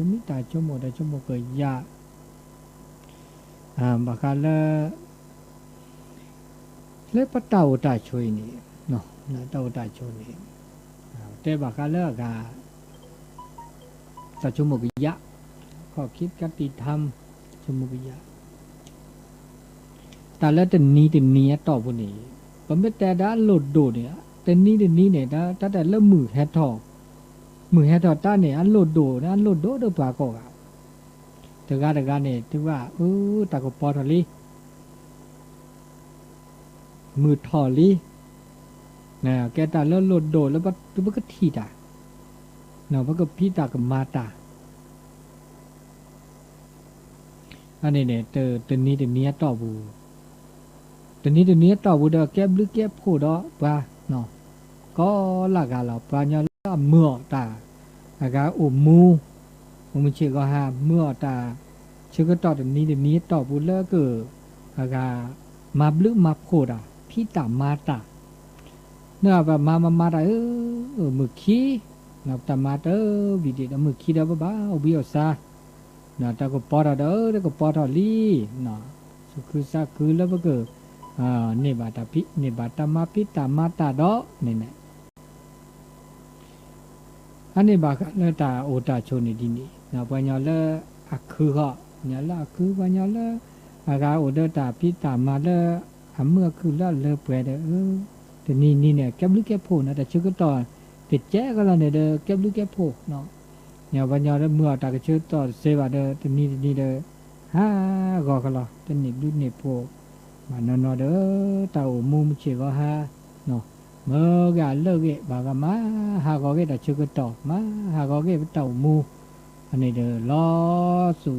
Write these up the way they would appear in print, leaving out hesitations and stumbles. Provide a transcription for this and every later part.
จะมีตาจมูกแต่จมูกก็ยาบักคาเลปะเต่าตาช่วยนี่เนาะนะเต่าตาช่วยนี่แต่บักคากาตาจมูกยะข้อคิดกติธรรมจมูกยะแต่แล้วแต่นี้ต่อพวกนี้ผมไม่แต่ด้านโหลดโดเนี่ยแต่นี้เนี่ยแต่เริ่มมือแฮทอต้าเนี่ยอันโหลดโดนะอันโหลดโดเดือบากอกแต่การเนี่ยที่ว่าตากปอทอลีมือทอลีนะแกตาแล้วโหลดโดแล้วมันก็ทีตาเนาะมันก็พี่ตากับมาตาอันนี้เนี่ยตัวนี้ต่อบูตัวนี้ต่อบูเดอแก็บหรือแก็บโคดอปะเนาะก็หลักเราปะเนี่ยละเมื่อตาอากาอุมูมันเชื่อก็หาเมื่อตาเชื่อก็ต่อตัวนี้ต่อบูแล้วก็อากามาบลึมาโคดาพี่ตามาตาเนื้อแบบมาตามือขี้นับตามาตาวิดีโอมือขี้ได้บ้าอุบิโอซาเนาะแต่ก็ปอดแล้วก็ปอดลีเนาะสุคือซาคือแล้วก็เนบาตามาพิตามาตาดอเนี่ยอันนี้บากแล้วตาโอตาโชนิดีนี่เนาะปัญญาละอักคือก็เนี่ยละคือปัญญาละอากาโอเดตาพิตามาละเมื่อคือละเลเปเดแต่นี่เนี่ยแก็บลึกแก็บโผนะแต่ชื่อก็ต่อติดแจ้ก็แล้วเนี่ยแก็บลึกแก็บโผเนาะเนี่ยปัญญาละเมื่อตากระชื่อต่อเซวาแต่นี่ฮ่าก็แล้วแต่นี่ดูนี่โผมานอนตาโอมูมเชก็ฮ่าเนาะเมื่อกาเลิกบากมาหาก็แต่ชื่อก็ต่อมาหาก็เต่ามูอันนี้ล้อสู่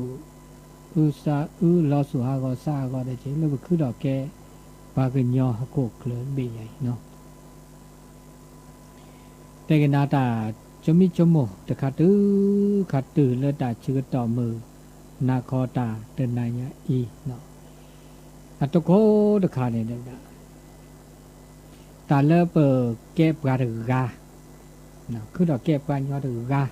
ล้อสู่หาก็ซาก็ได้เจแล้วก็คือดอกแกปากยอฮักโกเคลื่อนเบียเนาะแต่กันนาตาจะมีจมูกแต่ขัดตื้อเลือดตาชื่อต่อมือนาคอตาเดินนายอีเนาะอัตโกตะขาเนี่ยเนาะตาเลิกเปิดเก็บกาดือกาเนาะคือดอกเก็บกายอดือกา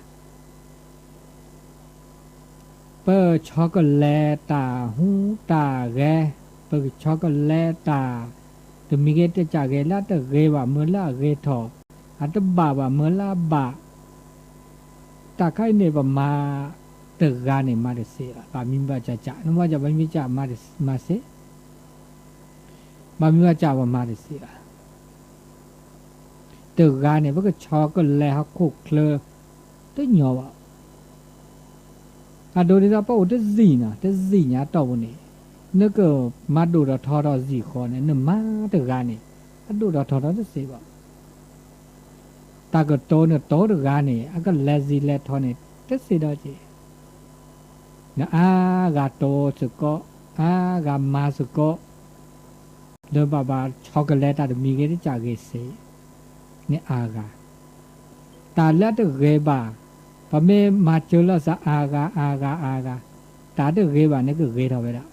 เปิดช็อกโกแลตตาหูตาแกเปิดช็อกโกแลตตาตัวมีเกตจากเกล้าตะเกว่าเมื่อละเกทออัตบาว่าเมื่อละบาตาไข่เนี่ยว่ามาตะกาเนี่ยมาเดเสียบามิบาจ่านึกว่าจะบามิจ่ามาเสบามิบาจ่าว่ามาเดเสียตะกาเนี่ยว่าก็ช็อกโกแลตฮักคุกเคลตัวหยอวะโดยที่เราพูดถึงจีน่ะต่อวันนี้นึกมาดูเราทอเราจีคอเนี่ยนึกมาตะการเนี่ยดูเราทอเราจะเสียบ่ตาก็โตเนี่ยโตตะการเนี่ยก็เลซีเลทอเนี่ยจะเสียได้จีนะกาโตสุก็กามาสุก็เดินบาช็อกโกแลตแต่มีกันที่จากเกษเนี่ยกาตาเล็ดตะเกบาพอเมื่อมาเจอแล้วสะอากาตาเดือเกบานี่ก็เกเท่าไปละ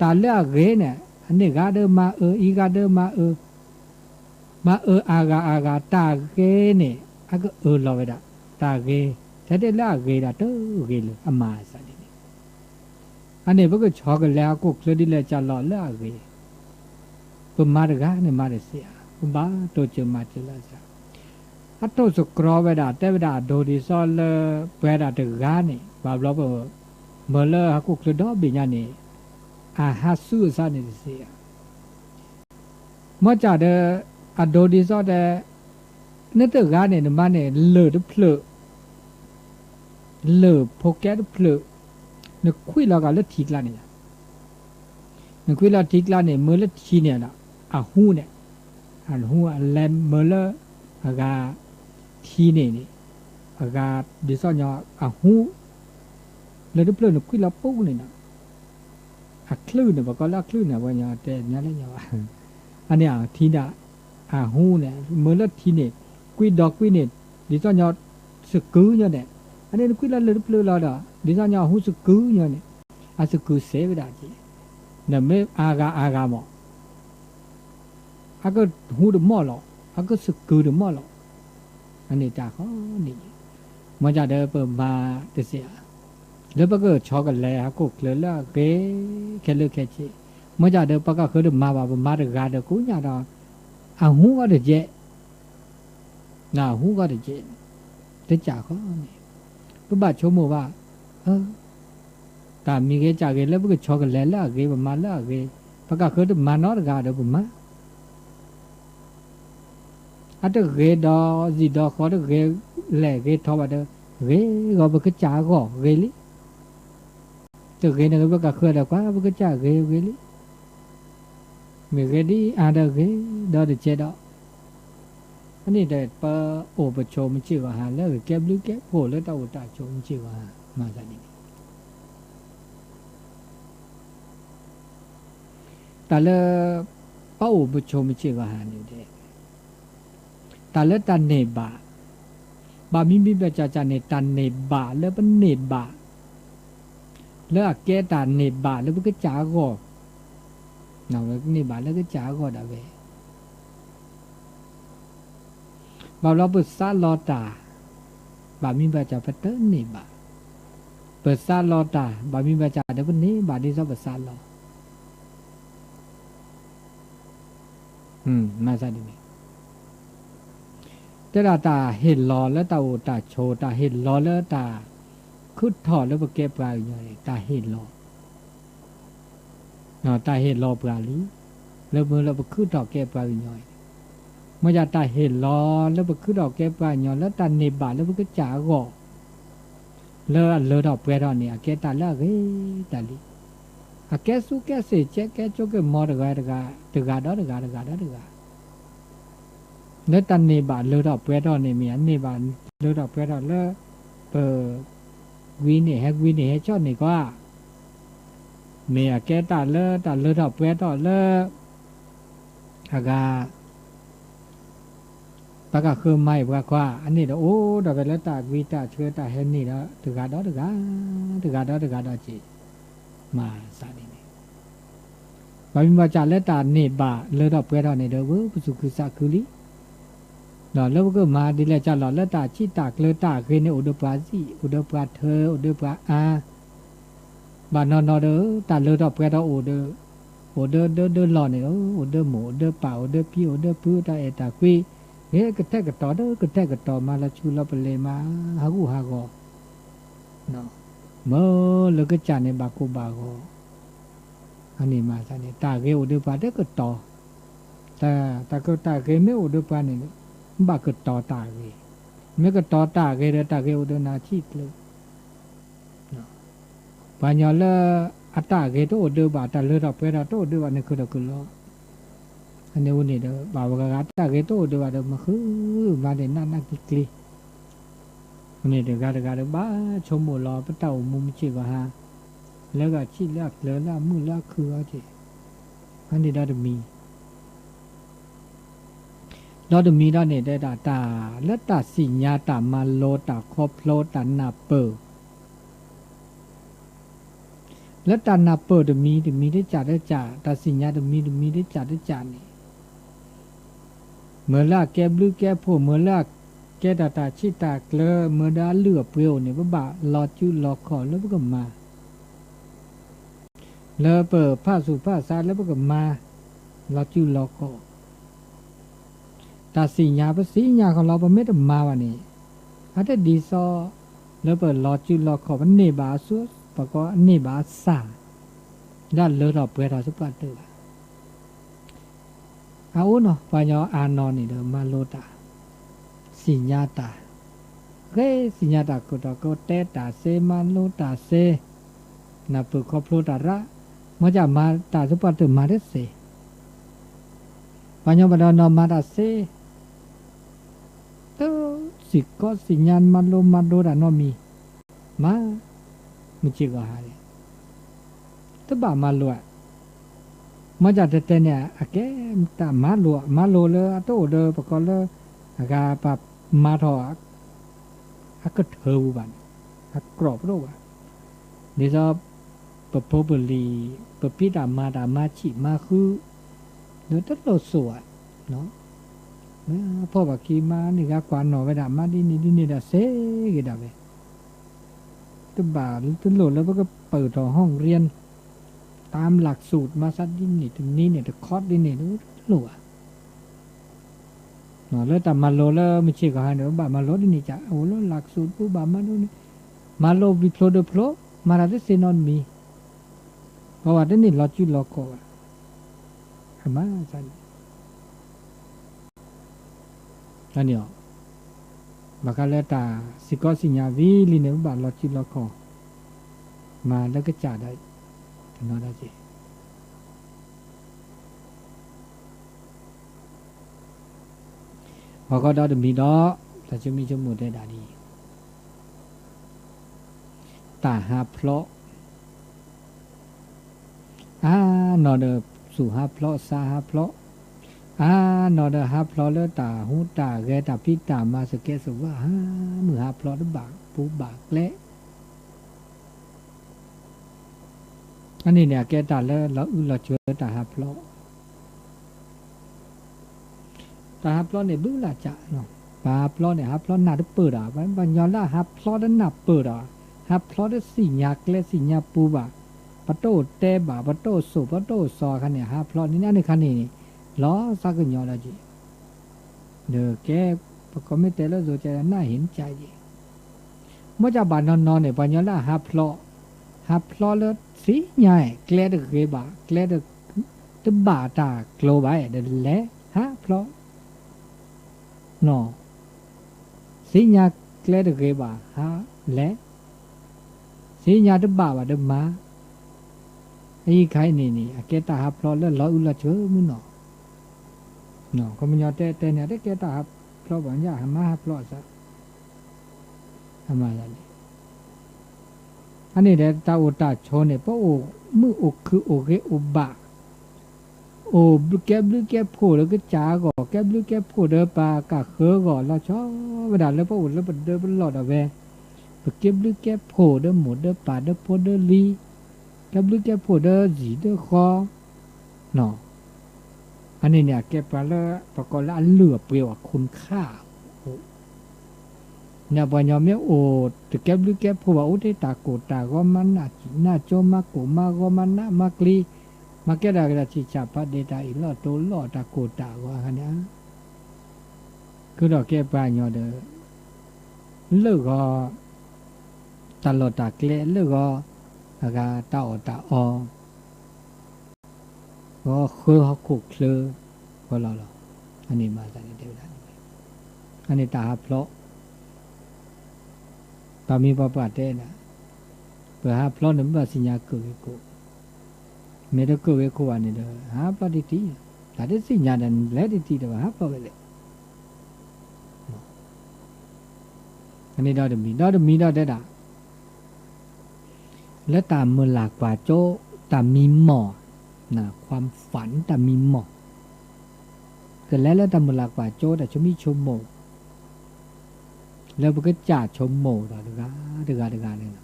ตาเลือกเกเนี่ยอันนี้กาเดมาอีกาเดมาอากาตาเกเนี่ยก็เราไปละตาเกแต่เดี๋ยวเลือกเกละเด้อเกเลยมาสันนี่อันนี้พวกก็ช็อกแล้วก็เคลื่อนที่เลยจะหล่อเลือกเกปุ่มมาเด็กเนี่ยมาเด็กเสียปุ่มบ้าตัวเจอมาเจอแล้วจ้ะอัตโตสุกรอเวดาเตเวดาโดดิซอลเวดาตะกานี่บาบลอบเมื่อละฮักกุกดอบิญานี่ฮัสซูซานี่เสียมอจ่าเดอโดดิซอเดเนตะกานี่นมาเนี่ยเลอดเพลเลอโปแกดเพลนคุยละกาละทิกลานี่นคุยละทิกลานี่เมื่อละทีเนี่ยละหูเนี่ยหูแลมเมื่อละกาทีนี่กาดิซอญอหูเลยดูเพลินคุยละปุ๊กนี่นะคลื่นเนี่ยบอกก็ละคลื่นเนี่ยว่าญแต่เนี่ยอะไรเนี่ยว่าอันเนี้ยทีน่ะหูเนี่ยเมื่อละทีเนี่ยคุยดอกคุยเนี่ยดิซอญสกือเนี่ยอันนี้คุยละเลยดูเพลินละดิซอญหูสกือเนี่ยสกือเสวดาจีเนี่ยไม่อากาหมอก็หูดหม้อหรอก็สกือดหม้อหรออันนี้จ้าเขานี่ มจะเดินเปิดมาเสียแล้วปะก็ชอกันแล้วก็เคลื่อนแล้วเก๋แค่เลือกแค่จีมจะเดินปะก็คือเดินมาแบบมาเดินการเดินกูเนี่ยเราอ่ะหูก็เดินเจน่ะหูก็เดินเจเดินจ่าเขาเนี่ยปุ๊บบ้าชมว่าแต่มีเกจ่าเกแล้วปะก็ชอกันแล้วเก๋แบบมาแล้วเก๋ปะก็คือเดินมานอเดินการเดินปุ๊บมาอันเดินเก๋ดอจีดอเขาเดินเก๋แหล่เก๋ทว่าเดินเก๋ก็ปะก็จ่าก็เก๋ลิตัวเก๋เนี่ยปะก็คือเดินกว่าปะก็จ่าเก๋เก๋ลิมีเก๋ดีอ่ะเดินเก๋ดอเดินเจดออันนี้แต่ปะโอปโชมจิกว่าหาแล้วแก็บลึกแก็บโผล่แล้วตาอุตาโชมจิกว่ามาซะนี่แต่ละปะโอปโชมจิกว่าหานี่เด้แต่ละตันเนบะบามิมิเบจาจาเนตันเนบะแล้วเป็นเนบะแล้วแกตาเนบะแล้วก็จาก็เนาะเนบะแล้วก็จาก็ดาเวบาเราเปิดซาลอตาบามิบาจาเปเตอร์นี่บาเปิดซาลอตาบามิบาจาเดี๋ยวนี้บาดีซอเปิดซาลอมาซะดิแต่ละตาเห็นลอแล้วตาโอตาโชตาเห็นลอแล้วตาคุดถอดแล้วเก็บปลาอยู่เลยตาเห็นลอเนาะตาเห็นลอปลาลีแล้วเมื่อเราคุดถอดเก็บปลาอยู่เลยเมื่อจะตาเห็นล้อแล้วไปขึ้นดอกแก้ปลายย้อนแล้วตาเนบาแล้วมันก็จ่าก่อเลอดอกเปรดเนี่ยแกตาละเฮ้ตาลีแกสู้แกเสียเจ๊แกโจกมอดกาดกาดแล้วตาเนบาเลอดอกเปรดเนี่ยมีอันเนบาเลอดอกเปรดแล้วเปิดวีเนี่ยให้ชอบนี่ก็เมียแกตาเลอดอกเปรดแล้วกาปากก็คือไม่ปากว่าอันนี้เด้อโอ้ดอกไปแล้วตาวีตาเชื่อตาเห็นนี่แล้วตกาดจีมาสานี่บามิมาจาแล้วตาเนบะเลอดอกเปรดเนี่ยเด้อเว้อสุคือสักคือลิเนาะแล้วก็มาดิแล้วจาแล้วตาชิตากเลอตาเคยในอุดปาสิอุดปาเธออุดปาอาบานอนเด้อตาเลอดอกเปรดโอเด้อหล่อเนี่ยโอเด้อหมูเด้อป่าเด้อพี่โอเด้อพื้ตาเอตาคุยเฮ้กระแทกกระต่อเด้อกระแทกกระต่อมาละชูละเปเลยมาหากูหาก็เนาะเมื่อแล้วก็จานในบากูบาก็อันนี้มาซะนี่ตาเกอเดปาเด้กระต่อตาก็ตาเกไม่อเดปานี่บากระต่อตาเกไม่กระต่อตาเกเดตาเกอเดนาชิกเลยเนาะปัญญาละอัตตาเกโตอเดบาตาเลระเปราโตอเดบานี่คือละกุลอันนี้วันนี้เด้อบาวกะตาเกโตเด้อเด้อมาคือมาเดนั่นนักกิกลีวันนี้เด้อกะเด้อบ้าชมโมรอปะเต่ามุมจิกว่าฮะแล้วก็ชิลักเลอละมือละคือเอาจิอันนี้ดอมีดอเนี่ยได้ตาและตาสิญญาตามาโลตาครบโลตานาเปอและตานาเปอเดมีได้จ่าตาสิญญาเดมีได้จ่านี่เมื่อละแกบลือแกพวกเมื่อละแกตาชิตาเกลอเมื่อดาเลือเปรี้ยวเนี่ยบ่ารอจุรอขอแล้วก็มาแล้วเปิดผ้าสู่ผ้าซาแล้วก็มารอจุรอขอตาสิญญาของเราบ่ไม่ได้มาวันนี้อาจจะดีซอแล้วเปิดรอจุรอขอมันเนบาซัวปะก็เนบาซาด้านเลอรอเปรสุปาเตอเอาเนาะปัญญาอานอนนี่เด้อมาโลตาสิญญาตาเรสิญญาตาก็เตตาเซมาโลตาเซนาปุคอโพลตาระมาจะมาตาสุปาเตมาเดเซปัญญาบดานอมาตาเซเตสิก็สิญญาณมาโลดานอมีมามุจิกะหาเลยตบะมาโลมาจากเตเนี่ยแกตามาโลเลยโตเดปะก็เลยกาปะมาทอก็เธอบันกรอบโลกนี่จะปะพบลีปะพิดามาชิมาคือเนื้อตัดโลสวดเนาะ พ่อบักกีมานี่ก็กวานหน่อไปด่ามาดีนี่ด่าเซ่กี่ด่าไปตัวบ่าตัวโหลดแล้วก็เปิดห้องเรียนตามหลักสูตรมาซัดดินนี่ถึงนี้เนี่ยแต่คอร์สดินนี่รู้หลัวหน่อแล้วแต่มาโลแล้วไม่ใช่ก็ให้เดี๋ยวบ่ามาโลดินนี่จ้ะโอ้แล้วหลักสูตรผู้บ่ามาโลนี่มาโลวิโพลเดโพลมาราเดเซนอนมีเพราะว่าเดี๋ยวนี้เราจุดเราโกะทำไมสันอันนี้อ๋อบักเลต้าสิกอสิญญาวิลีเนี่ยบ่าเราจุดเราโกะมาแล้วก็จ่าได้ถึงนอนได้จีพอก็ได้มีดอแต่จะมีจมูกได้ด่าดีตาหาเพลาะนอเดสู่หาเพลาะซาหาเพลาะนอเดหาเพลาะแล้วตาหูตาแกตาพิตามาสเกสว่ามือหาเพลาะแล้วบากปูบากเละอันนี้เนี่ยแกตาแล้วเราช่วยตาหาเพลาะตาหาเพลาะเนี่ยบื้อละจ่าเนาะปลาเพลาะเนี่ยหาเพลาะหน้าได้เปิดบัญญัติละหาเพลาะนั้นหน้าเปิดหาเพลาะได้สิญญาเกลสิญญาปูบาปะโตเตบาปะโตสุปะโตซอคันเนี่ยหาเพลาะนี่นั่นในคันนี้ล้อสักหน่อยละจีเด้อแกก็ไม่แต่ละตัวใจน่าเห็นใจจีเมื่อจะบานนอนเนี่ยปัญญาละหาเพลาะแล้วสิญญาเกลดเกบาเกลดตบาตากลัวไปเดี๋ยวแหละหาเพลาะนอสิญญาเกลดเกบาหาแหละสิญญาตบาว่าเดมาไอ้ใครนี่แกตาหาเพลาะแล้วล้ออุลเชอมึงเนาะก็มันยอดแต่เนี่ยได้แกตาหาเพลาะบัญญาหามาหาเพลาะซะทำไมล่ะนี่อันนี้เดี๋ยวตาอุตาโชเนี่ยเพราะมืออกคือโอเคอบะบลูแกพูดแล้วก็จ้าก่อแกบลูแกพูดเดินปากะเคอก่อนเราชอบเวลาแล้วพออุดแล้วเดินหลอดเอาแวเก็บลูแกพูดเดินหมดเดินป่าเดินโพเดินลีแกบลูแกพูดเดินจีเดินคอเนาะอันนี้เนี่ยแกปลาแล้วประกอบแล้วอันเหลือเปรียวคุณค่าเนี่ยปัญญาไม่แต่แกบลูแกพูดว่าโอ้ที่ตาโกตาก็มันน่าโจมาโกมาก็มันน่ามากลีมาแก้ได้ก็ชิชาพัดเดตาอีหลอดโตหลอดตาโกตาว่าคันนี้คือดอกแก้ปลาหยอเด้อเลิกก็ตลอดตาเกลเลิกก็ตาตาอก็คือเขาขุกเคลือก็รออันนี้มาจากเดียวกันอันนี้ตาเพราะตามีประวัติเด้นะเปิดหาเพราะหนึ่งว่าสิญญาเกิดกูไม่ได้เกิดกูอันนี้เด้อหาเพราะดีๆแต่ได้สิญญาดันแล้วดีๆเด้อหาเพราะเลยอันนี้ดาวมีดาวได้ด่าและตามเมื่อหลากกว่าโจตามมีหมอนะความฝันแต่มีหมอกเกิดแล้วตามเมื่อหลากกว่าโจแต่ชมีชมโมแล้วมันก็จ่าชมโมต่อเดือดเลยนะ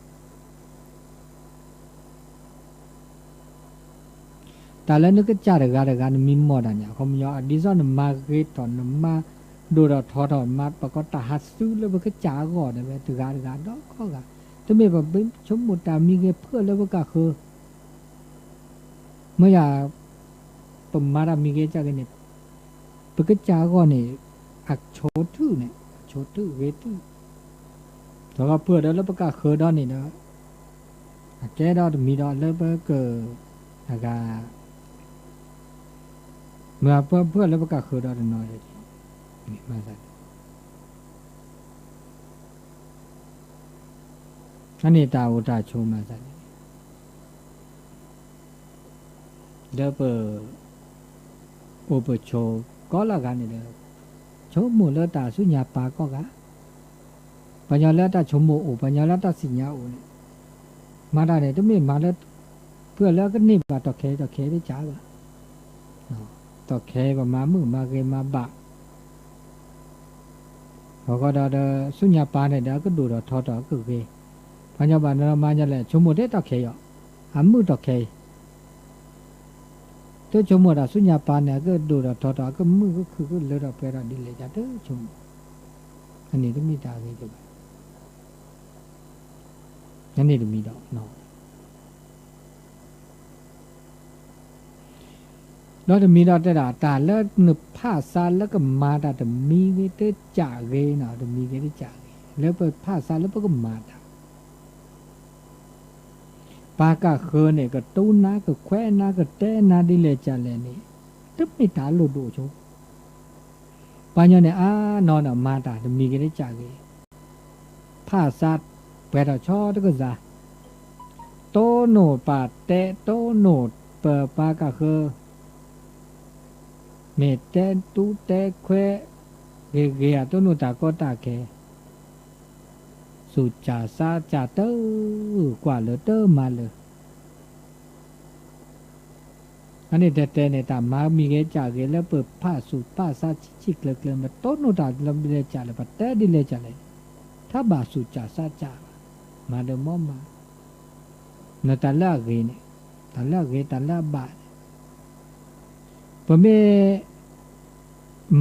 แต่แล้วนึกก็จ่าเดือดมีหมอดันเนี่ยเขามีอดีตอนมาเกตตอนมาดูเราทอดมาประกอบตาฮัตซูแล้วมันก็จ่าก่อนเลยเดือดดอกก็กันถ้าไม่แบบชมโมตามีเงี้ยเพื่อแล้วก็คือเมื่อปมารามีเกจากเนี่ยปกติจาก่อนเนี่ยอักโชตุเนี่ยโชตุเวตุแต่ก็เพื่อแล้วประกาศเคยดอนนี่เนาะแกดอนมีดอนแล้วก็เกิดอะไรเมื่อเพื่อแล้วประกาศเคยดอนน้อยเลยนี่มาใส่อันนี้ตาอุตาโชมาใส่เดี๋ยวเปิดโอเปโชก็ละกันนี่เลยโชมูเลตาสุญญาปาก็กะปัญญาเลตาโชมูโอปัญญาเลตาสิญญาโอเนี่ยมาได้เนี่ยต้องมีมาแล้วเพื่อแล้วก็นี่บาต่อเคได้จ้าบะต่อเคประมามือมาเกมาบะพอก็ได้สุญญาปาเนี่ยเดี๋ยวก็ดูดทอต่อก็เกปัญญาบาเรามาเนี่ยแหละโชมูได้ต่อเคอ่ะมือต่อเค ตัวชมว่าสุญญาปานเนี่ยก็ดูเราทอดก็มือก็คือก็เลยเราไปเราดีเลยจ้ะตัวชมอันนี้ต้องมีตาเลยจ้ะอันนี้ต้องมีดอกเนาะแล้วจะมีดอกแต่ละตาแล้วหนึบผ้าซาแล้วก็มาดาจะมีเวทจ่าเกยเนาะจะมีเวทจ่าเกยแล้วไปผ้าซาแล้วก็มาดาปากาเคเนี่ยก็ตู้นาก็แควนาก็เต้นาดีเลยจ้ะเลยนี่ตึ๊บไม่ตาลุดดูชมปัญญาเนี่ยนอนมาดาจะมีเวทจ่าเกยผ้าซาเปิดชอตก็จะโตโนปาเตโตโนเปปากาเคเมเตตูเตแควเกยโตโนตาก็ตาแกสุจาซาจาเตอกว่าเลยเตอมาเลยอันนี้แต่ในตามมามีเกจ่าเกแล้วเปิดผ้าสูผ้าซาชิกเกลือมาโตโนตาลำเลยจ่าเลยปะเตดิเลยจ่าเลยถ้าบาสุจาซาจามาเดมอมาเนตาลาเกเนี่ยตาลาเกตาลาบาปะเม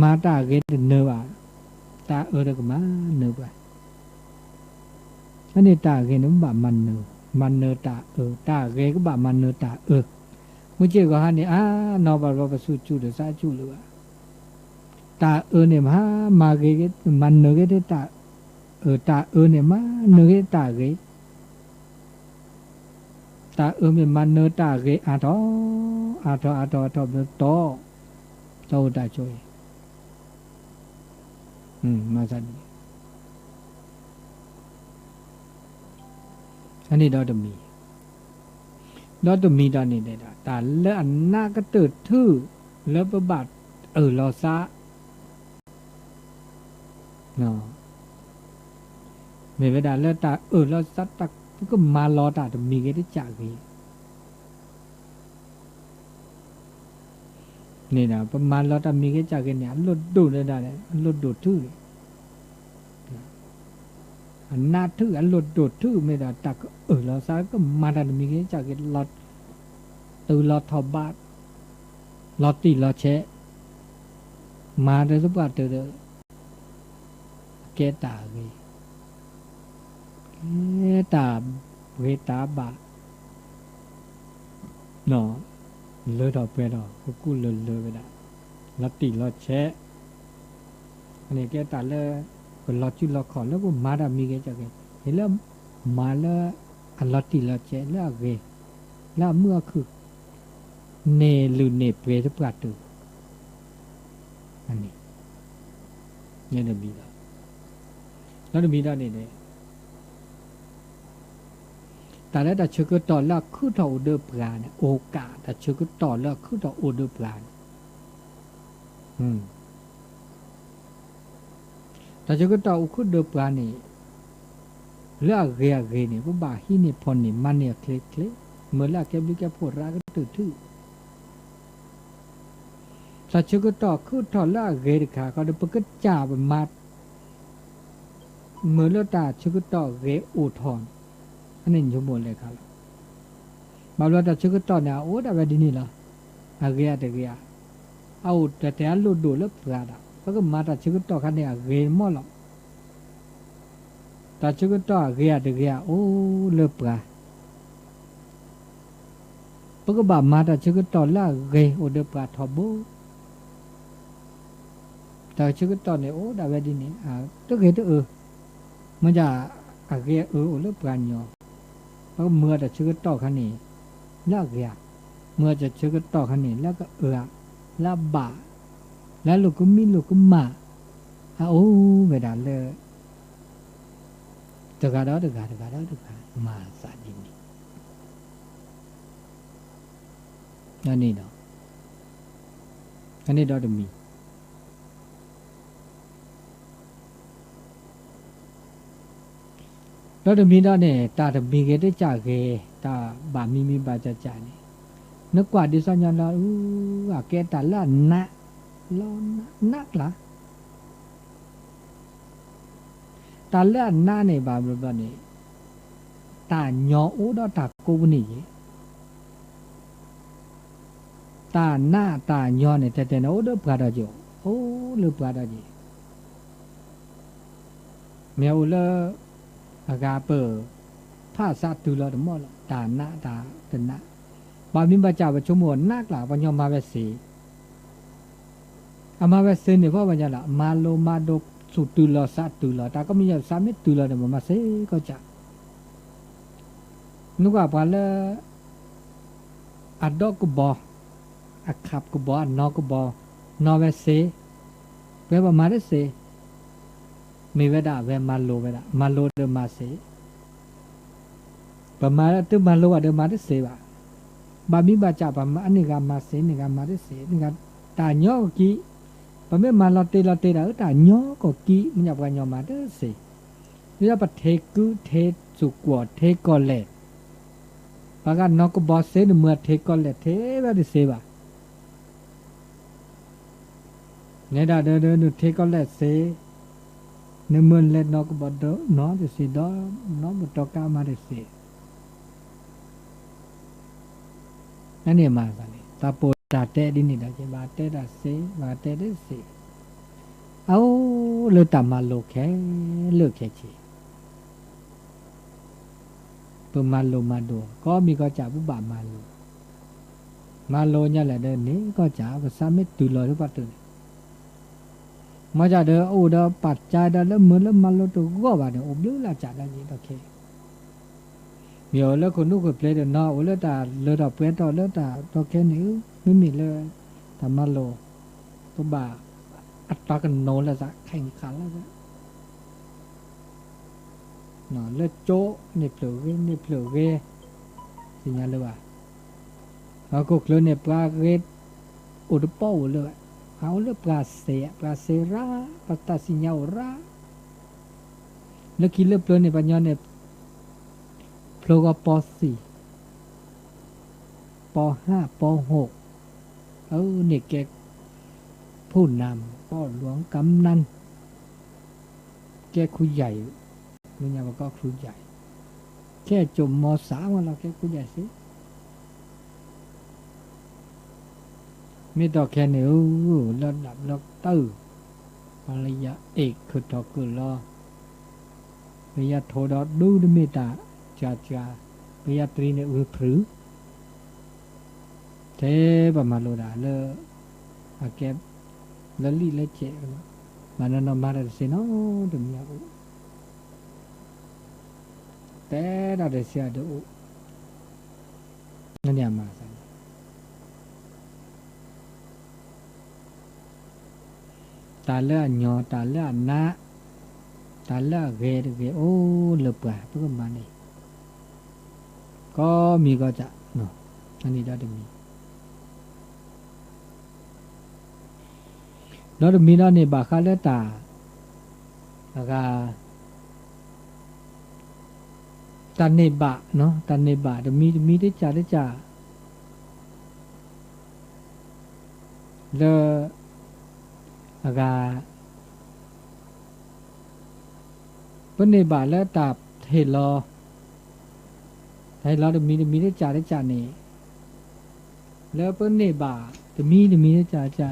มาตาเกเนวาตาเรกมาเนวาอันนี้ตาเกนบะมันเนตาตาเกก็บะมันเนตามุเจก็ฮานี่นอบะบะสุจุเดซาจุลวะตาเนี่ยมาเกมันเนเกตาตาเนี่ยมาเนเกตาเกตามีมันเนตาเกอาทอโตตาช่วยมาสันอันนี้ดอตมีดอนนี่ได้ตาเลืออันหน้าก็ตืดทื่อแล้วประบาดรอซะเนาะไม่เวลาเลือตารอซัดตาก็มารอตาตมีก็ได้จากนี้นี่นะประมาณรอตามีก็จากเนี่ยลดดูได้เลยลดดูทื่ออันหน้าทื่ออันลดดูทื่อไม่ได้ตาก็รอซะก็มาตามีก็จากลอดตือลอดทอบาทลอดตีลอดแชะมาได้สักบาทเตอแกตาตาเวตาบาเนาะเลอดอกไปดอกกูเลอไปได้ลอดตีลอดแชะอันนี้แกตาเลอก็ลอดจุลอดขอแล้วก็มาได้มีแกจากเห็นแล้วมาแล้วอันลอดตีลอดแชะแล้วเกแล้วเมื่อคือเนหรือเนเปรตปราตุอันนี้เนี่ยจะมีแล้วมีได้เนี่ยแต่แล้วแต่เชื่อก็ต่อแล้วคือต่อเดือบปราเนี่ยโอกาสแต่เชื่อก็ต่อแล้วคือต่อโอเดือบปราแต่เชื่อก็ต่อคือเดือบปรานี่เลือกเรียเนี่ยก็บ่าที่เนี่ยพอนี่มันเนี่ยเคล็ดเมื่อแล้วแกบลิแกพูดรักก็ตื่นทื่อถ้าเชื่อก็ต่อคือต่อแล้วเรียค่ะก็จะเปิดจ่าแบบมาเมื่อแล้วตาเชื่อก็ต่อเรียอุทธรอันนี้ชั่วโมงเลยครับบางวันแต่เชื่อก็ต่อเนี่ยโอ้แต่แบบนี้ล่ะเรียแต่เรียเอาแต่ลุดดูแล้วปราดแล้วก็มาแต่เชื่อก็ต่อคันเนี่ยเรียมั่วหรอกแต่เชื่อก็ต่อเรียแต่เรียโอ้เลิกปราปก็บามาแต่เชื่อก็ต่อละเรียโอเดปราทอบูแต่เชื่อก็ต่อเนี่ยโอ้แต่แบบนี้ตัวเรียตัวมันจะเรียโอเลิกปราเนาะแล้วเมื่อแต่เชื่อก็ต่อคันนี้แล้วเรียเมื่อจะเชื่อก็ต่อคันนี้แล้วก็แล้วบาแล้วลูกก็มีลูกก็มาโอ้เวลาเลยตะกาดอมาสาดินี่อันนี้เนาะอันนี้ดอตมีดอตมีดอเนี่ยตาตมีเกได้จากเกตาบามีบาจะจานี่นึกว่าดิสัญญาณละแกตาละนะลอนักละตาละนะเนี่ยบาบาเนี่ยตาหยอโอดอตาโกวนี่ ตาหน้าตาย้อนเนี่ยแต่โอ้เด้อปลาดจ่อโอ้เลือปลาดจีเมียวเลอากาเปอผ้าซาตุลอดมอลตาหน้าตาตนะบามิบาจ่าประชุมหัวนักล่ะวันยอมมาเวสีอามาเวสีเนี่ยเพราะวันยาละมาโลมาโดสุตุลอซาตุลอตาก็มีอย่างสามิตุลอเดมาเสก็จะนึกว่าปลาเลอดอกกบอขับกบอนอกบอนอเวสีเวบมาเดสีมีเวดาเวมาโลเวดามาโลเดมาเสปมาตึมาโลเดมาเดสีบะบามิบาจ่าปมาอันนี้กามาเสนี่กามาเดสีนี่กาตาญอกีปมามาลอเตดาตาญอก็กีมันอยากกันยอมาเดสีนี่จะปะเทกุเทสุกวเทกอเลปากานอกบอเสนเมื่อเทกอเลเทบาเดสีบะเนี่ยดาเดินเทกอเลเสเนื้อมันเล็ดนอกบดน้องจะสีดน้องบดตอกามาได้สีนั่นเนี่ยมาสันนี่ตาโปตาเตดินี่ได้ใช่บาเตได้สีบาเตได้สีเอาเลือดตามาโลแค่เลือกแค่ชีเปิดมาโลมาดูก็มีก็จ่าบุบามาโลเนี่ยแหละเดินนี้ก็จ่าภาษาไม่ตุลอยหรือเปล่าตุลมาจากเด้อโอ้เด้อปัจจัยเด้อแล้วเหมือนแล้วมันเราตัวก็ว่าเด้ออบลื้อละจัดได้ยินโอเคเดี๋ยวแล้วคนนู้นก็เพลย์เด้อเนาะโอ้แล้วตาเลือดเปลี่ยนต่อแล้วตาตัวแค่นี้ไม่มีเลยทำมาโลตัวบ่าอัตรากันโนแล้วจะแข่งขันแล้วจะเนาะแล้วโจ๊ในเปลือกในเปลือกสิญญาเลยว่าเขาก็เคลื่อนในปลาเกตอุดป้อเลยเอาเลือปลาเสราปลาตาสิญญาราแล้วคิดเลือเปลือกในปัญญาเนี่ยโปรกับปอสี่ปอห้าปอหกเนี่ยแกผู้นำพ่อหลวงกำนันแกครูใหญ่ไม่ใช่ว่าก็ครูใหญ่แค่จบมสามเราแกครูใหญ่สิไม่ต่อแค่นี้ระดับด็อกเตอร์ปริญญาเอกคือทอกุลอปริญญาโทดอดูดเมตาจาปริญญาตรีเนี่ยพรือเทปมาโลดาเลอาแกลลีเลเจมันนอมาเรเซโนดมีอาแต่ดาเดเซียดูนั่นเนี่ยมาสันตาเล่ญอตาเล่นะตาเล่เกโอ้เลือบป่าเพื่อมานี่ก็มีก็จะเนาะอันนี้ได้มีแล้วมีแล้วนี่บาคาเลตาแล้วก็ตันเนบะเนาะตันเนบะจะมีได้จ่าแล้วแล้วก็เป็นเนบะแล้วตาเทลอจะมีได้จ่านี่แล้วเป็นเนบะจะมีได้จ่า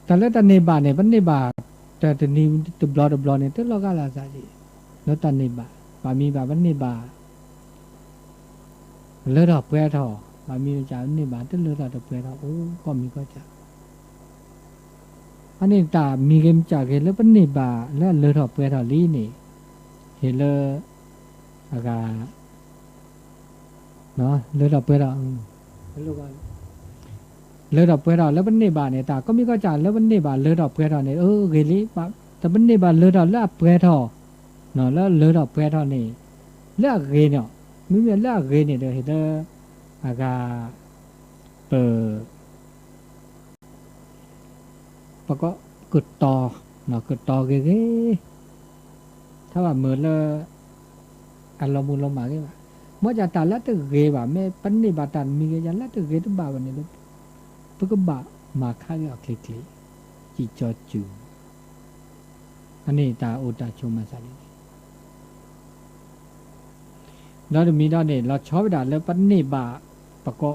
แต่แล้วตันเนบาเนี่ยปันเนบาแต่ตอนนี้ตัวบลอเนี่ยตัวเราก็ลาซาจีแล้วตันเนบาบามีบาปันเนบาเลือดออกเปรี้ยวท่อบามีจ่าเนบาตัวเลือดออกเปรี้ยวท่อโอ้ก็มีก็จ่าอันนี้ตามีเกมจ่าเกแล้วปันเนบาแล้วเลือดออกเปรี้ยวท่อลีนี่เห็นเลยอากาเนาะเลือดออกเปรี้ยวท่อลูกกันเลือดออกเปรี้ยวแล้วบันเนบาเนี่ยตาก็มีก็จ่าแล้วบันเนบาเลือดออกเปรี้ยวเนี่ยเกลีปะแต่บันเนบาเลือดออกแล้วเปรี้ยวเนาะแล้วเลือดออกเปรี้ยวนี่เลือดเกลีเนาะมีเลือดเกลีเนี่ยเดี๋ยวเห็นอากาปะก็กดต่อเนาะกดต่อเกลีถ้าว่าเหมือนเลยอันเราบุญเราหมาเกลีว่าเมื่อจะตาแล้วตึกเกลีว่าแม่ปันเนบาตันมีเกลียันแล้วตึกเกลีตัวบ่าวเนี่ยเพื่อก็บะมาฆ่าเอาคลิจีจอจูอันนี้ตาโอตาชมมาสันนี่เราจะมีดาวเนี่ยเราชอบด่าแล้วปันนี่บะปะก็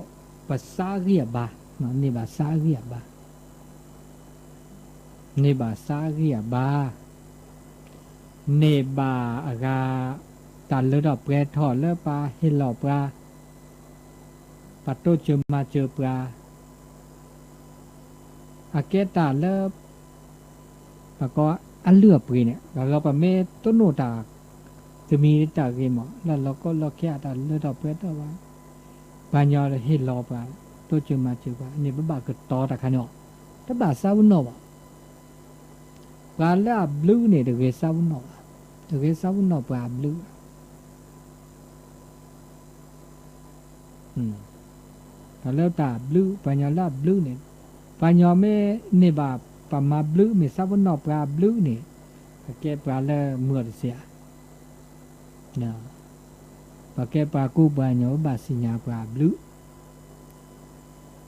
ปัสสาเรียบาเนาะนี่บาสาเรียบานี่บาสาเรียบาเนบาอากาตันเลดอกแปรถอดเลปลาเฮลอปลาปัตโตเจอมาเจอปลาอาเกตาเลแล้วก็อันเลือบปีเนี่ยเราปะเมต้นโนตาจะมีตาเกมแล้วเราก็เราแค่ตันเลดอกแปรตัวว่าปัญญาเฮลอปลาตัวเจอมาเจอปลานี่บ้าก็ต่อตะขันเนาะถ้าบ้าสาวน์บ่ปลาแล้วบลูเนี่ยเด็กสาวน์เด็กสาวน์ปลาบลูแล้วตาบลูปัญญาลาบลูเนี่ยปัญญาไม่เนี่ยบาปามาบลูไม่สาวน์ปลาบลูเนี่ยแกปลาแล้วเมื่อเสียเนาะปลาแกปลากูปัญญาบาสิญญาปลาบลู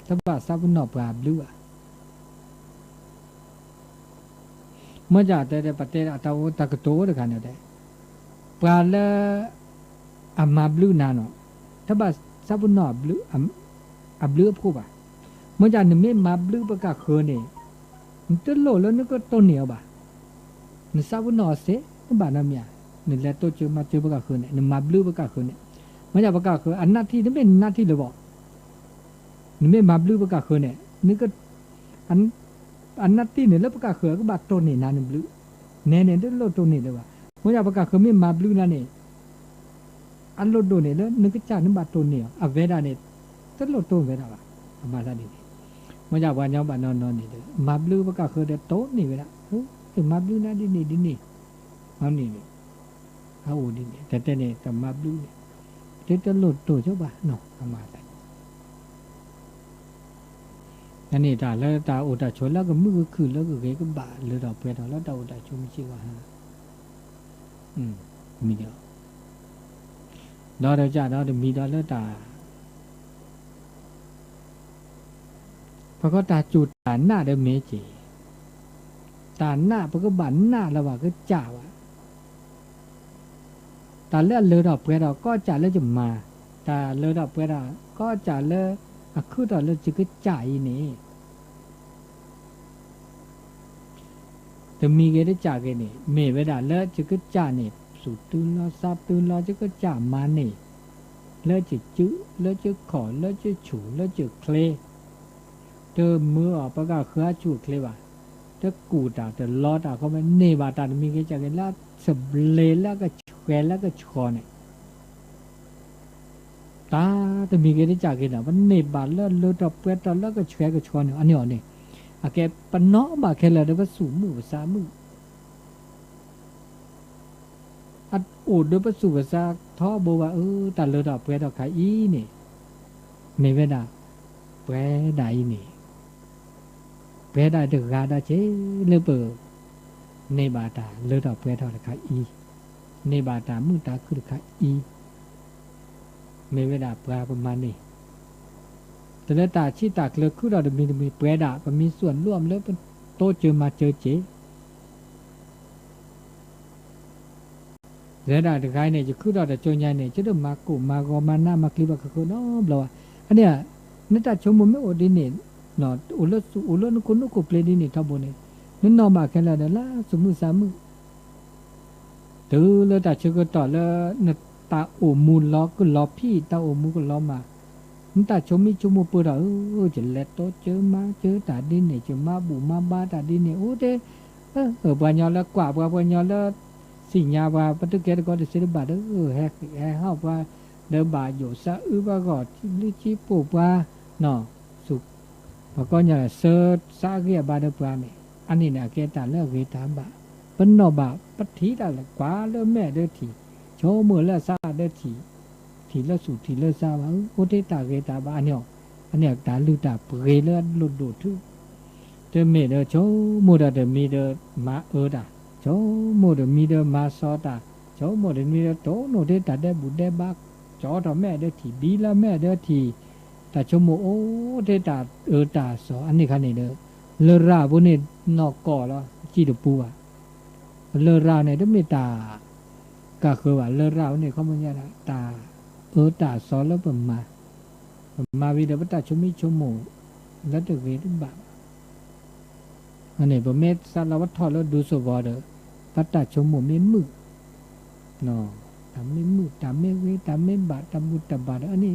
ถ้าบาสาวน์ปลาบลูเมื่อจากแต่ประเทศอัตโตตะกโตเด็กกันเนี่ยปลาละอามาบลูนาโนถ้าบาสาบุนอบลูอับลูพูบ่ะเมื่อจากนี่ไม่มาบลูประกาศคืนนี่มันตลอดแล้วนึกก็ต้นเหนียวบ่ะนี่สาบุนอเสนี่บ้านน้ำยานี่แหละตัวเจอมาเจอประกาศคืนนี่มาบลูประกาศคืนนี่เมื่อจากประกาศคืนอันนาที่นี่เป็นนาที่เลยบอกนี่ไม่มาบลูประกาศคืนนี่นึกก็อันนัดที่เนี่ยแล้วประกาศเขือก็บาดต้นนี่นาหนึ่งบลูเน่ๆเดี๋ยวโลดต้นนี่เลยว่ะเมื่อจากประกาศเขือไม่มาบลูนั่นนี่อันโลดโดนเนี่ยแล้วนึกก็จ่านึกบาดต้นเนี่ยอ่ะเวดาเนี่ยต้นโลดต้นเวดาว่ะมาซะนี่เมื่อจากวันยังบาดนอนนี่เลยมาบลูประกาศเขือเดี๋ยวโต๊ะนี่เวดาโอ้มาบลูนั่นดินี่เอานี่เอาดินี่แต่เนี่ยแต่มาบลูเนี่ยเดี๋ยวจะโลดโตเจ้าบ่าเนาะมาซะอันนี้ตาแล้วตาอุตชนแล้วก็มือคือแล้วก็เกก็บาเลยดอกเปรตแล้วตาอุตชนไม่ใช่ว่าฮะมีเดียวดอเดจ้าดอเดมีดอแล้วตาเพราะก็ตาจุดตาหน้าเดเมจีตาหน้าเพราะก็บันหน้าแล้วว่าก็จ่าวะตาเลือดเลยดอกเปรตก็จ่าแล้วจะมาตาเลยดอกเปรตก็จ่าแล้วคือตอนเราจะก็จ่ายนี่แต่มีเกได้จ่ายกันนี่เมเวดาแล้วจะก็จ่ายนี่สุดตื่นเราทราบตื่นเราจะก็จ่ายมานี่แล้วจะจื้อแล้วจะขอแล้วจะฉูแล้วจะเคลเติมมือออกประกาศเครือฉูเคลว่ะถ้ากูตาแต่ลอดาเขาไม่เนบาตามีเกจ่ายกันแล้วสเบลแล้วก็แควแล้วก็ชอเนี่ยตาแต่มีเกได้จากกันนะมันเนบาลแล้วเลือดเปรี้ยวแล้วก็แฉกก็ชอนอันนี้อ่ะนี่อาแกปนน้อบาแค่ละเดี๋ยวก็สูมือภาษามืออัดโอดเดี๋ยวก็สูภาษาท้อบอกว่าแต่เลือดเปรี้ยวขายอีนี่ไม่เวดาเปรี้ยวได้นี่เปรี้ยวได้เดือดราดาเช่เลือดเปอเนบาตาเลือดเปรี้ยวขายอีเนบาตามือตาคือขายอีไม่เวลาปลาประมาณนี้แต่ละตาชี้ตากเลือกคือเราจะมีเปรดาก็มีส่วนร่วมแล้วเป็นโตเจอมาเจอเจ๊เสียดายแต่ใครเนี่ยจะคือเราแต่โจยใหญ่เนี่ยจะต้องมากูมากอมาหน้ามาคลิปก็คือน้อเราอันเนี้ยนั่นตาชมมันไม่อดดิเนี่ยเนาะอุลนุกุนุกุเปลดิเนี่ยทับบนเนี่ยนั่นนอมาแค่ละเดี๋ยวละสมมือสามมือถือแล้วตาเชื่อก็ต่อแล้วตาโอมูลล้อก็ล้อพี่ตาโอมูก็ล้อมาตาชมมีชมมูปืนจะเล็ดโตเจอมาเจอตาดินเนี่ยจะมาบูมาบ้าตาดินเนี่ยโอ้เด้ปัญญาแล้วกว่าปัญญาแล้วสิ่งยาว่าปัตตุเกตก็จะเสียบาทแฮกเฮาว่าเดิมบาอยู่ซะว่าก็ลิจิปูว่าเนาะสุกแล้วก็เนี่ยเสิร์ชซาเกียบาเดปลาเนี่ยอันนี้เนี่ยเกตาเลิกเกตาบาเป็นนอบาปัทธีตาละกว่าเลิกแม่เด้อทีโชมือแล้วซาเด้อทีละสุทีละซาว่าโอเตตาเกตาบาอันเนี้ยตาลือตาเปรย์แล้วหลุดดูทุเตเมเดโชมูดาเดมีเดมาดาโชมูดามีเดมาซอตาโชมูดามีเดโตโนเดตาเดบุเดบักจอดแม่เดทีบีละแม่เดทีตาชมโอเดตาตาสออันนี้คันนี้เดเลราบุนี่นอกก่อแล้วจีดปูอะเลราเนี่ยเดมีตาก็คือว่าเลราเนี่ยเขาไม่ใช่ตาตาสอนแล้วเป็นมา มาวิเดปตาชมิชโมแล้วตะเวทุบาอันนี้บ่เมตสารวัตถอแล้วดูสวอเดปตาชโมเมมือเนาะตามเมมือตามเมเวตามเมบาตามบุตบาอันนี้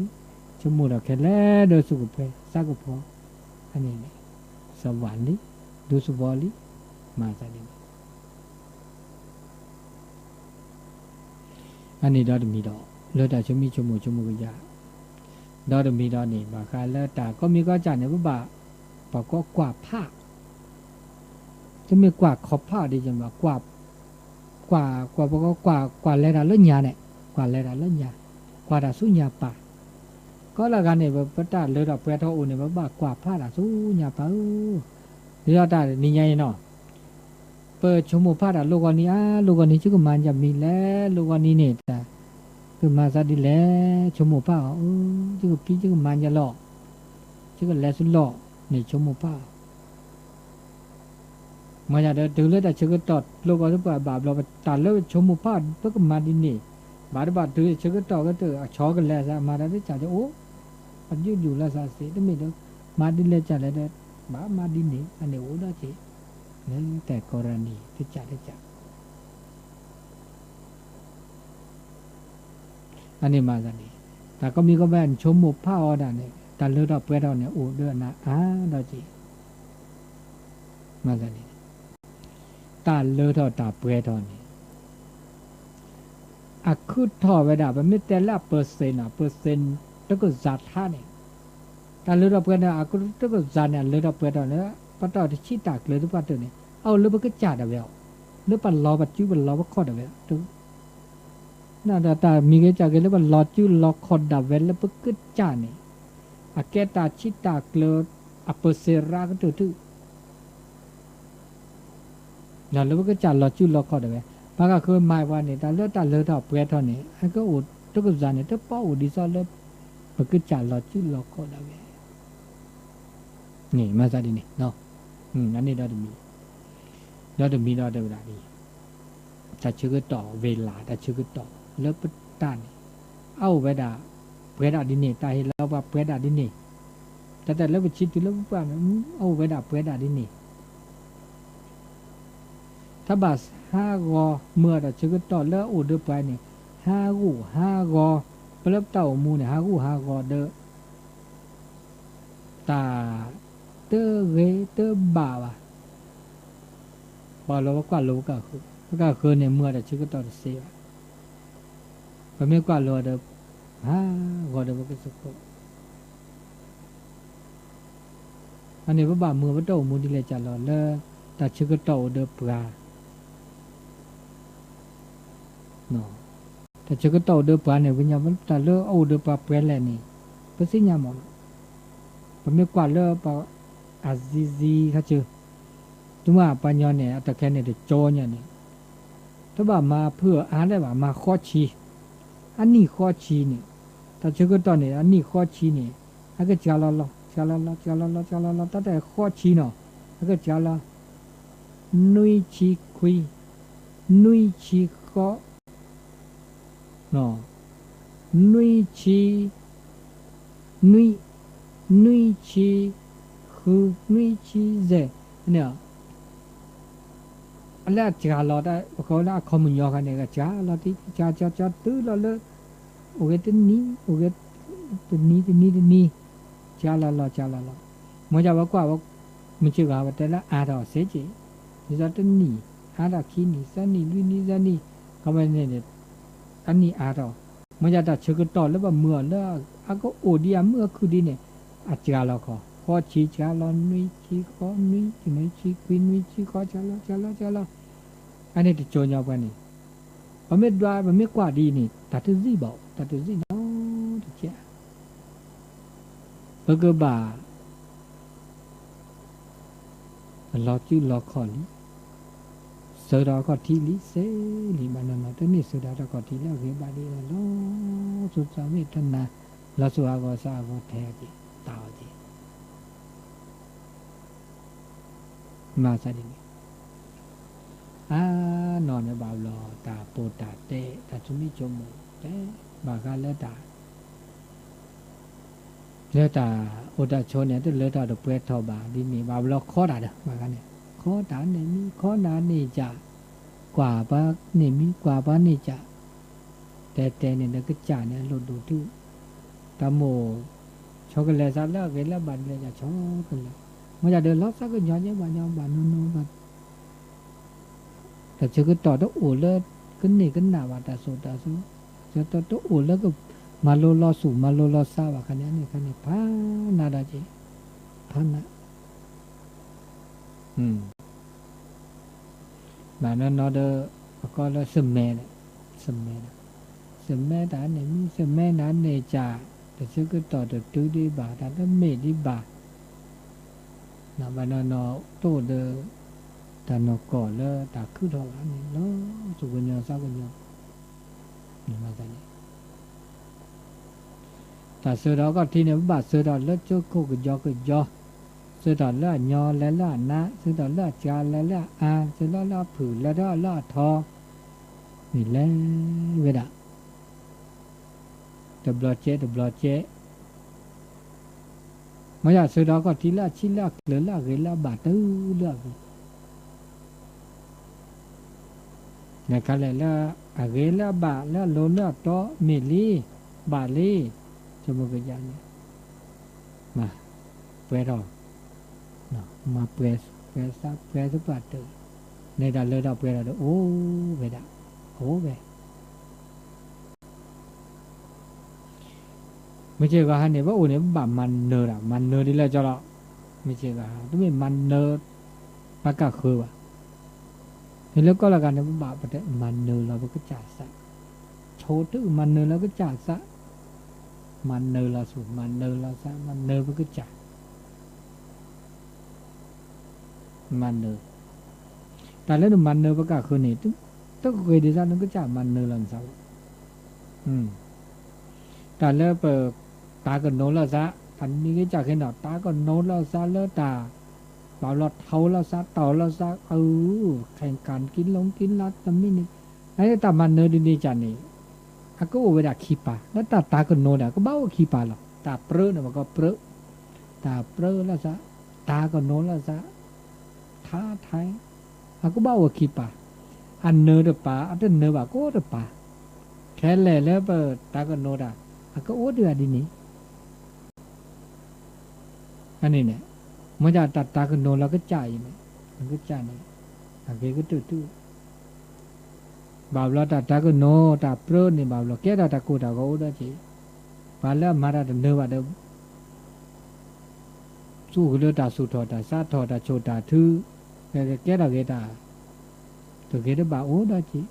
ชโมดอกแค่แล้วเดสุกเพสักพออันนี้สวรรค์นี่ดูสวอลิมาซะนี่อันนี้ดอดมีดอเลอตาชมิชโมก็ยาดอดมีดอนี่บาคาเลอตาก็มีก็จานเนี่ยบ่ปก็กว่าผ้าจะมีกว่าขอบผ้าดีจังว่ากว่าเลดาเล่นยาเนี่ยกว่าเลดาเล่นยากว่าดาสุญญาป่าก็ละกันเนี่ยปตาเลดาเปทออุเนี่ยบ่กว่าผ้าดาสุญญาป่าเดี๋ยวตานี่ไงเนาะเปิดชมผ้าดาโลกนี้โลกนี้ชื่อมันจะมีแล้วโลกนี้เนี่ยแต่คือมาซะดีแล้วชมผ้าชื่อพี่ชื่อมันจะหล่อชื่อแลสุดหล่อนี่ชมผ้ามาจากเดือดแต่เชื่อต่อโลกนี้แบบเราตัดแล้วชมผ้าเพื่อมาดินนี่บาดบาดเดือดเชื่อต่อก็เดือดชอกันแล้วซะมาได้จ่าจะโอ้ปัจจุบันอยู่แล้วซะสิไม่ได้มาดินเลยจ่าเลยได้บ้ามาดินนี่อันนี้โอ้ได้จีนั่นแต่กรณีที่จ่าได้จ่าอันนี้มาจากนี้แต่ก็มีก็แม่นชมผ้าอ่อนเนี่ยแต่เลือดเปรี้ยวเนี่ยโอ้เดือดนะได้จีมาจากนี้ตาเลือดตาเปรี้ยวนี่คือทอเวลามันไม่แต่ละเปอร์เซ็นต์แล้วก็จัดท่าเนี่ยตาเลือดเปรี้ยวเนี่ยก็แล้วก็จัดเนี่ยเลือดเปรี้ยวเนี่ยปัตตาที่ชี้ตากเลยทุกปัตตาเนี่ยเอาเลือดมันก็จัดเอาไว้เลือดปัตล้อปัจจุบันล้อปัตข้อเอาไว้ถูกน่าตามีก็จัดกันเลือดปัตล้อจุล้อข้อเอาไว้แล้วมันก็จัดเนี่ยแกตาชี้ตากเลยเปอร์เซ็นต์รักตัวทุกแล้วมันก็จัดล้อจุล้อข้อเอาไว้บางก็คือหมายว่าเนี่ยตาเลือดเปรี้ยวเนี่ยไอ้ก็อุดทุกอย่างเนี่ยถ้าป้าอุดดิซอเลือดมันก็จัดล้อจุล้อข้อเอาไว้นี่มาซะดิเนี่ยเนาะอันนี้ดอดมีดอดเวลานี้ถ้าชื่อต่อเวลาถ้าชื่อต่อเลิกปตานเอาเวลาเปรดาดินี่ตาเห็นแล้วว่าเปรดาดินี่แต่แล้วไปคิดดูแล้วว่าเอาเวลาเปรดาดินี่ถ้าบาส5 กอเมื่อถ้าชื่อต่อแล้วอุดไปเนี่ย5 กอเปลับเต่ามูเนี่ย5 กอเด้อตาเตเรเตบ่าวบ่เรากว่าโลก็คือเนี่ยเมื่อแต่ชื่อก็ต่อเสียพอไม่กว่าโลเด้อก็เด้อก็สุกอันนี้ว่าบ่ามือว่าโตมูดิเลยจัดหล่อแล้วแต่ชื่อก็โตเด้อปลาเนาะแต่ชื่อก็โตเด้อปลาเนี่ยวิญญาณมันแต่เลิกเอาเด้อปลาเปลี่ยนแล้วนี่เพื่อสิ่งยามอนพอไม่กว่าเลิกปลาอาซีเขาชื่อจุมาปัญญาเนี่ยแต่แค่เนี่ยเด็กโจเนี่ยนี่ถ้าว่ามาเพื่อได้ว่ามาข้อชี้อันนี้ข้อชี้นี่แต่ชื่อก็ตอนนี้อันนี้ข้อชี้นี่อันก็จ้าละตั้งแต่ข้อชี้เนาะอันก็จ้าละนุยชี้คุยนุยชี้ข้อเนาะนุยชี้คือนุยชี้เจเนี่ยอะไรจ้าละได้เขาละคอมมุนยอกันเนี่ยก็จ้าละที่จ้าตื้อละเลยโอเคตัวนี้จ้าละมันจะว่ามันชื่อว่าแต่ละเราเสียจีนี่จะตัวนี้เราขี้นี่สันนี่ลุยนี่สันนี่เขาไม่เนี่ยอันนี้เรามันจะตัดชื่อต่อแล้วว่าเมื่อแล้วก็โอดีเมื่อคือดีเนี่ยจ้าละข้อชี้จ้าละนุยชี้ข้อนุยชี้ควินนุยชี้ข้อจ้าละอันนี้จะโจยาวกันนี่มันไม่กว่าดีนี่ตัดตัวซีบอกตัดตัวซีเนาะตัวเจ้าเบอร์เกอร์บาร์รอจิ้วรอคอลีเสือดาก็ทีลิเซลีมันนั่นตัวนี้เสือดาก็ทีแล้วเกี่ยวกับดีแล้วสุดสามีท่านนะเราสุอาก็สาก็แท้จีตาวจีมาซะดินอนในบ่าวรอตาโปตาเตตาชุมิจมูเตบากาเลตา เลือดตาโอตาชนเนี่ยตัวเลือดตาตัวเปรตทอบาดีนี่บาบล็อกข้อด่าเด้อมากันเนี่ยข้อด่าเนี่ยมีข้อด่านี่จะกว่าบ้าเนี่ยมีกว่าบ้านี่จะแต่เนี่ยนักจ่าเนี่ยหลุดดูที่ตาโมช็อกโกแลตซาละเกล้าบันเลยจะช็อกโกแลตมันจะเดินล็อกซักก็ย้อนเนี่ยบ้านโน่นบ้านแต่เชื่อก็ต่อตัวโอเลิศขึ้นนี่ขึ้นหน้าว่าตาโซจะต่อตัวโอเลิศก็มาโลลอสูมาโลลอซาว่าคันนี้พานาดาเจพานะบ้านนั้นนอเดอก็แล้วสมัยเนี่ยสมัยด่านเนี่ยมีสมัยนั้นเนี่ยจ่าแต่เชื่อก็ต่อตัวตู้ดีบ่าแต่ละเมดีบ่านะบ้านนั้นนอโตเดอแต่นอก่อแล้วตาคือทอละนี่เนาะสุกุญญาซากุญญานี่มาแต่เนี่ยแต่เสือดอกก็ที่เนี่ยบ่าเสือดอกแล้วเจ้าโคก็ยอเสือดอกแล้วยอแล้วละนะเสือดอกแล้วจาแล้วละอาเสือดอกแล้วผือแล้วละทอนี่แหละเวดาเดบลเจมาอยากเสือดอกก็ที่ละชิละเหลือละเกละบาตื้อเลือกเนี่ยกันเลยละเกละบาละโลละโตเมลีบาลีจะมาเป็นอย่างนี้มาเปรอมาเปรสปาเตอร์ในดาเลดาเปรดโอ้เวดาโอ้เวไม่ใช่ก็ฮันเนี่ยว่าโอ้เนี่ยแบบมันเนอร์มันเนอร์ดีแล้วจ้ะละไม่ใช่ก็ต้องมีมันเนอร์ปากกาคือว่ะเห็นแล้วก็ละกันเนี่ยแบบประเทศมันเนอร์เราก็จ่ายซะโชว์ตื้อมันเนอร์เราก็จ่ายซะมันเนอร์เราสูงมันเนอร์เราซะมันเนอร์ก็จ่ายมันเนอร์แต่แล้วมันเนอร์ปากกาคือเนี่ยต้องเคยดีซะนึกก็จ่ายมันเนอร์หลังเสาแต่แล้วเปิดตาก็โน้แล้วซะอันนี้ก็จากเห็นหนอตาก็โน้แล้วซะแล้วตาเปล่าหลอดเท้าแล้วซะต่อแล้วซะแข่งกันกินลัดตำนี่นี่ไอ้ตามันเนอดีๆจันนี่ก็โอเวดาคีปาแล้วตาก็โน้เนี่ยก็เบ้าคีปาหรอกตาเปรอะเนี่ยมันก็เปรอะตาเปรอะแล้วซะตาก็โน้แล้วซะท้าทายก็เบ้าคีปาอันเนอเดปาอันเนอบ่าก็เดปาแค่แล้วเปิดตาก็โน้ด่าก็โอ้เดือดดีนี่อันนี้เนี่ยมันจะตัดตากันโนเราก็จ่ายอยู่เนี่ยมันก็จ่ายเนี่ยโอเคก็ตื้อบาปเราตัดตากันโนตาเปรนี่บาปเราแก่ตากูตาก็โอ้ได้จีบาปแล้วมาได้เนื้อว่าเดิมสู้กันเลยตาสู้ทอตาซาทอตาโชตาทื่อแก่ตาตัวแก่ได้บาปโอ้ได้จี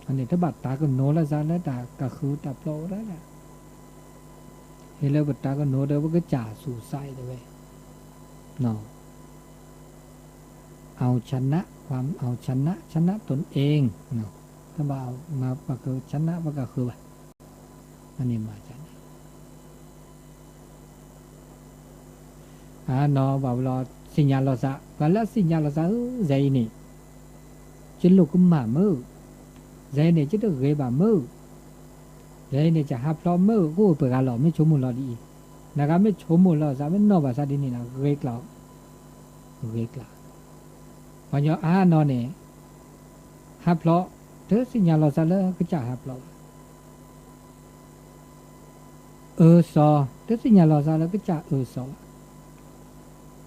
อันนี้ถ้าบาดตากันโนแล้วซาแล้วตาก็คือตาเปล่าได้ละเห็นแล้วบาดตากันโนเดี๋ยวมันก็จ่าสู่ไส้เลยเนาะเอาชนะความเอาชนะตนเองเนาะถ้าบ่เอามาก็คือชนะมันก็คือว่าอันนี้มาจากไหนเนาะบ่าวรอสิญญาลอซะก็แล้วสิญญาลอซะใจนี่จิลูกกุมมามือใจนี่จะต้องเกยบ่ามือใจนี่จะหับล้อมือกูเปิดการหล่อไม่ชมมูลอดีนะครับไม่ชมมูลอซะไม่นอกภาษาดินี่นะเกยกล่าวพอเยอะนอนเนี่ยฮับล้อเธอสิญญาเราซะแล้วก็จะฮับล้อซอเธอสิญญาเราซะแล้วก็จะซอ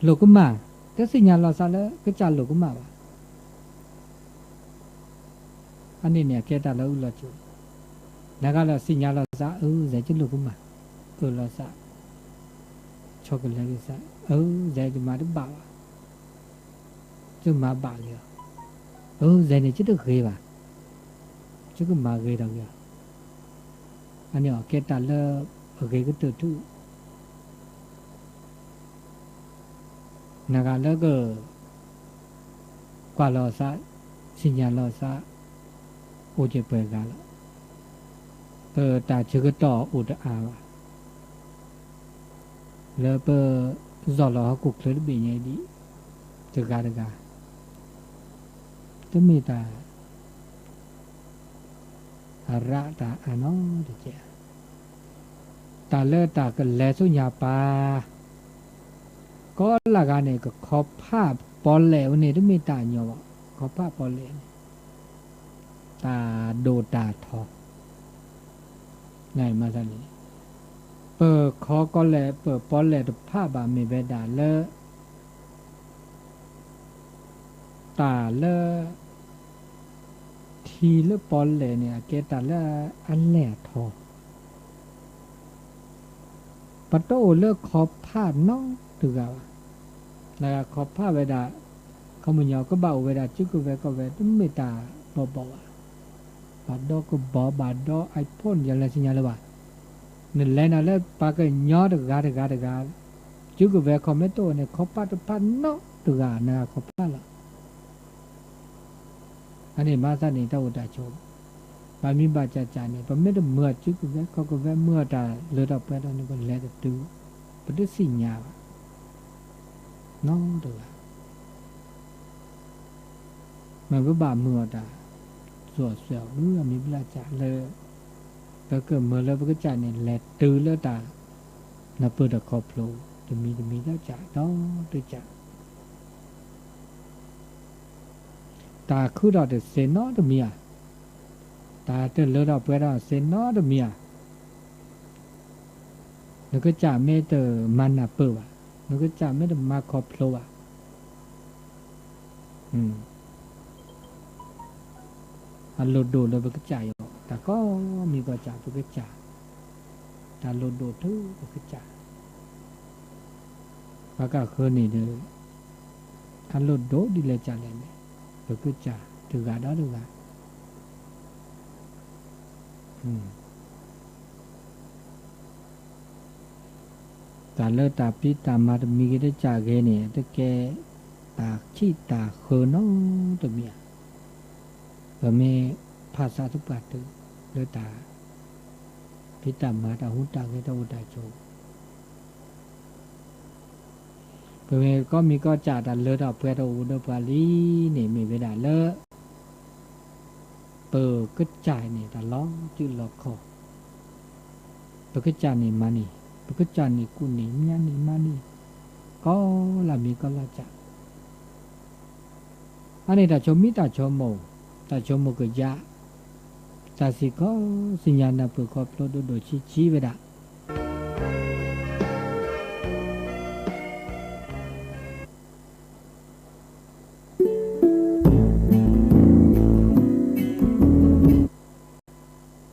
โลกุมาเธอสิญญาเราซะแล้วก็จะโลกุมาว่ะอันนี้เนี่ยแกตาแล้วเราจูแล้วก็เราสิญญาเราซะใจจะโลกุมาเราซะช็อกโกแลตซะใจจะมาได้บ่าวจะมาบ่าวเลยใจเนี่ยจะต้องเคยว่ะchứ cứ mà gây đâu kìa anh nhỏ kia ta lơ ở cái từ thu naga lơ cơ qua lò sa xin nhà lò sa ô chế bề gà lọ ta chưa có tỏ ô đã lơ bơ giò lò cục lấy bị nhảy đi từ gà tới mi taระตาอนอเจต าเลิศตาก็แลสุญญาปาก็ละกันเนี่ยก็ขอภาพปอลแหลวเนี่ยต้องมีตาเนาะขอภาพปอลแหลวตาโดตาทอไงมาสันนี่เปิดขอก็แลเปิดปอลแหลวภาพบามีเวดาเลตาเลทีเลปอลแหลเนี่ยเกตาเลอันแหลทอปะโตเลิกขอภาพน้องถือกว่าแล้วขอภาพเวดาเขามุญยอก็เบาเวดาจุกเวก็เวต้องไม่ตาบ่บ่บาดดอก็บ่บาดดอไอพ่นอย่างไรสิญญาเลยว่านั่นแหละนั่นแหละปากก็ย้อตะกาจุกเวคอมเมโตเนี่ยขอภาพเนาะถือกนะขอภาพละอันนี้มาซะนี่ตะอุตาโชบามีบาจาจานี่บ่แม่นเมื่อจุกเวเขาก็เวเมื่อตาเลือดออกไปตอนนี้ก็แลตะตูบ่ได้สิญญาน้องถือมันก็บาเมื่อตาสวดเสียวเมื่อมีเวลาจ่าเลยแล้วเกิดเมื่อแล้วก็จ่าเนี่ยแหลตื้อแล้วตานับเปิดคอโผล่จะมีแล้วจ่าต้องตัวจ่าตาคือเราจะเซนนอตัวเมียตาจะเลือดเราเปิดเราเซนนอตัวเมียแล้วก็จ่าเมตมันนับเปิดว่ะแล้วก็จ่าเมตมาคอโผล่อ่ะอันโลดโดเลยไปกระจายออกแต่ก็มีกระจายไปกระจายแต่โลดโดทุกไปกระจายปากกาเคยนี่เด้ออันโลดโดดีเลยจ่าเลยเนี่ยไปกระจายถือกาได้ถือกาการเลิกตาปีตามาตมีกิจจ่าแกเนี่ยแต่แกตาขี้ตาเคยน้องตัวเมียก็มีภาษาทุกปัตตุเลือตาพิตามาตาหุตาเกตาอุตาโจเพื่อก็มีก็จ่าดันเลือดออกเพื่อเราอุดปาลีนี่มีเวลาเลอะเปิดก็จ่ายนี่แต่ล้อจืดหลอกคอเปิดก็จ่านี่มานี่เปิดก็จ่านี่กูนี่เมียนี่มานี่ก็ละมีก็ละจ่าอันนี้แต่ชมมิตาชมโมแต่ชมโมก็ยะแต่สิก็สัญญาณเปิดก็โปรดโดชิชีเวดา